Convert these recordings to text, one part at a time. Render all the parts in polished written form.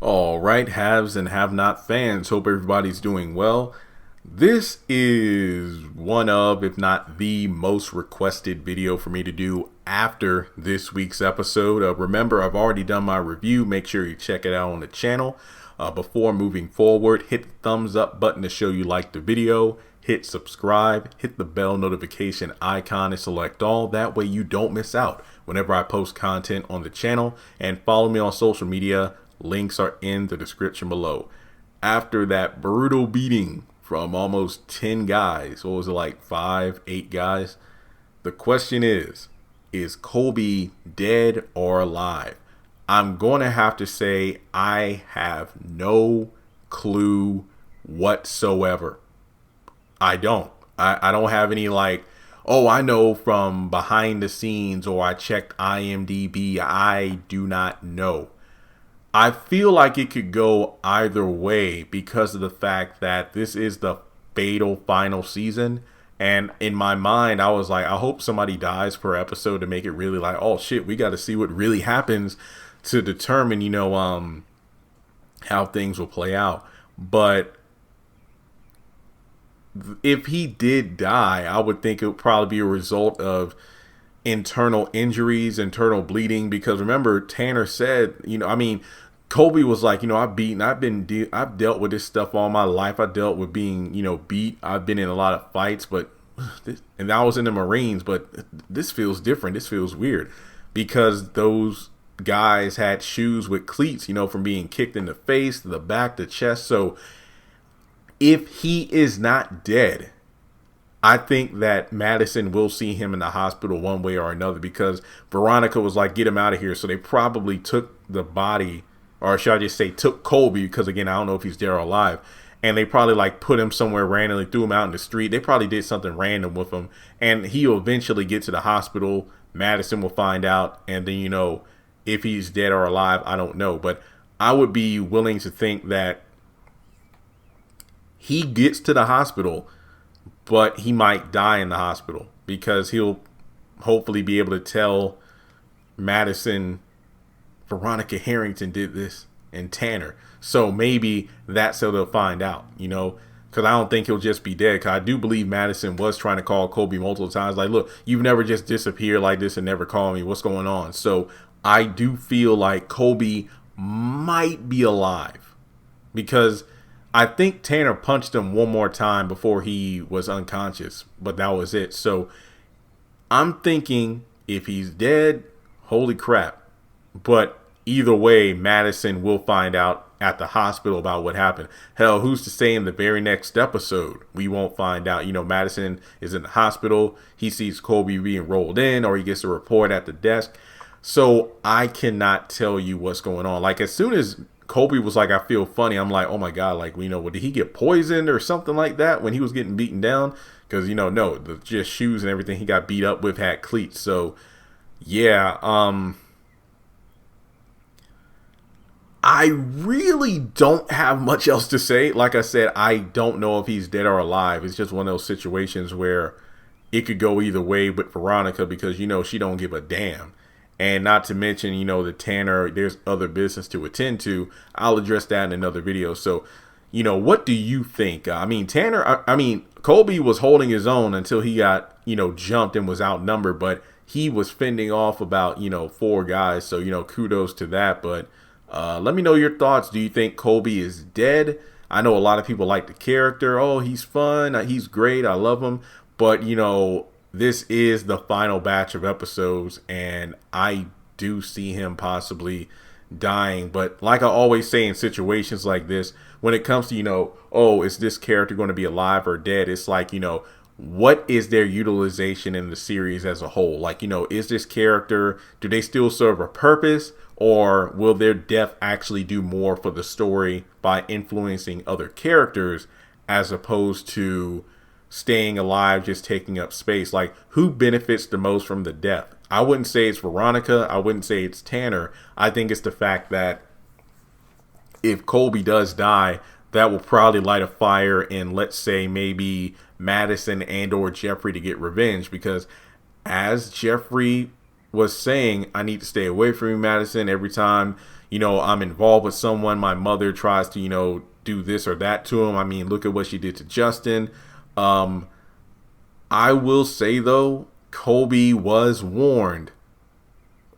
All right, haves and have not fans. Hope everybody's doing well. This is one of, if not the most requested video for me to do after this week's episode. Remember, I've already done my review. Make sure you check it out on the channel. Before moving forward, hit the thumbs up button to show you like the video. Hit subscribe, hit the bell notification icon and select all. That way you don't miss out whenever I post content on the channel. And follow me on social media. Links are in the description below. After that brutal beating from almost 10 guys, what was it, like 5, 8 guys? The question is Colby dead or alive? I'm going to have to say I have no clue whatsoever. I don't have any like, oh, I know from behind the scenes, or I checked IMDb. I do not know. I feel like it could go either way because of the fact that this is the fatal final season. And in my mind, I was like, I hope somebody dies per episode to make it really like, oh shit, we got to see what really happens to determine, how things will play out. But if he did die, I would think it would probably be a result of internal injuries, internal bleeding. Because remember, Tanner said, Colby was like, I've dealt with this stuff all my life. I dealt with being, beat. I've been in a lot of fights, and I was in the Marines, but this feels different. This feels weird because those guys had shoes with cleats, from being kicked in the face, the back, the chest. So if he is not dead, I think that Madison will see him in the hospital one way or another, because Veronica was like, get him out of here. So they probably took the body, or should I just say took Colby, because again, I don't know if he's dead or alive, and they probably like put him somewhere randomly, threw him out in the street. They probably did something random with him, and he'll eventually get to the hospital. Madison will find out, and then, if he's dead or alive, I don't know. But I would be willing to think that he gets to the hospital, but he might die in the hospital, because he'll hopefully be able to tell Madison, Veronica Harrington did this, and Tanner. So maybe that's how they'll find out, because I don't think he'll just be dead. Because I do believe Madison was trying to call Colby multiple times. Like, look, you've never just disappeared like this and never called me. What's going on? So I do feel like Colby might be alive, because I think Tanner punched him one more time before he was unconscious, but that was it. So I'm thinking if he's dead, holy crap. But either way, Madison will find out at the hospital about what happened. Hell, who's to say in the very next episode we won't find out? Madison is in the hospital. He sees Colby being rolled in, or he gets a report at the desk. So I cannot tell you what's going on. Like, as soon as Colby was like, I feel funny, I'm like, oh my God, like, did he get poisoned or something like that when he was getting beaten down? Because, no, the just shoes and everything he got beat up with had cleats. So, yeah, I really don't have much else to say. Like I said, I don't know if he's dead or alive. It's just one of those situations where it could go either way with Veronica, because, she don't give a damn. And not to mention, the Tanner, there's other business to attend to. I'll address that in another video. So, what do you think? Colby was holding his own until he got, jumped and was outnumbered. But he was fending off about, 4 guys. So, kudos to that. But let me know your thoughts. Do you think Colby is dead? I know a lot of people like the character. Oh, he's fun. He's great. I love him. But, this is the final batch of episodes, and I do see him possibly dying. But like I always say in situations like this, when it comes to, oh, is this character going to be alive or dead? It's like, what is their utilization in the series as a whole? Like, is this character, do they still serve a purpose, or will their death actually do more for the story by influencing other characters as opposed to staying alive, just taking up space? Like, who benefits the most from the death? I wouldn't say it's Veronica. I wouldn't say it's Tanner. I think it's the fact that if Colby does die, that will probably light a fire in, let's say, maybe Madison and or Jeffrey to get revenge. Because as Jeffrey was saying, I need to stay away from you, Madison. Every time, I'm involved with someone, my mother tries to, do this or that to him. I mean, look at what she did to Justin. I will say, though, Colby was warned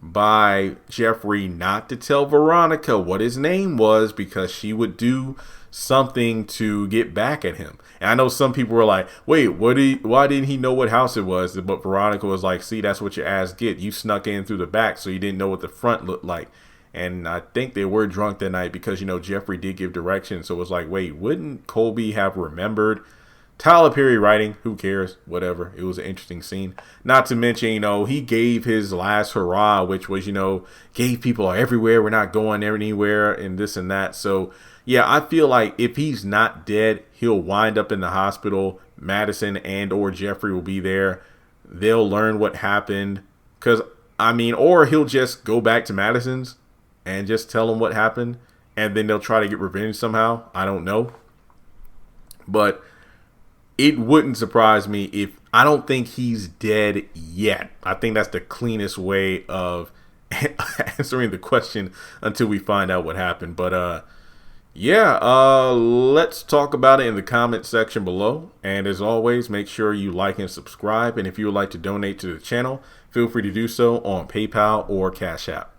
by Jeffrey not to tell Veronica what his name was because she would do something to get back at him. And I know some people were like, wait, why didn't he know what house it was? But Veronica was like, see, that's what your ass get. You snuck in through the back, so you didn't know what the front looked like. And I think they were drunk that night because, Jeffrey did give directions. So it was like, wait, wouldn't Colby have remembered? Tyler Perry writing, who cares? Whatever. It was an interesting scene. Not to mention, he gave his last hurrah, which was, gave people everywhere. We're not going anywhere and this and that. So, yeah, I feel like if he's not dead, he'll wind up in the hospital. Madison and or Jeffrey will be there. They'll learn what happened. Or he'll just go back to Madison's and just tell them what happened. And then they'll try to get revenge somehow. I don't know. But it wouldn't surprise me if I don't think he's dead yet. I think that's the cleanest way of answering the question until we find out what happened. But let's talk about it in the comment section below. And as always, make sure you like and subscribe. And if you would like to donate to the channel, feel free to do so on PayPal or Cash App.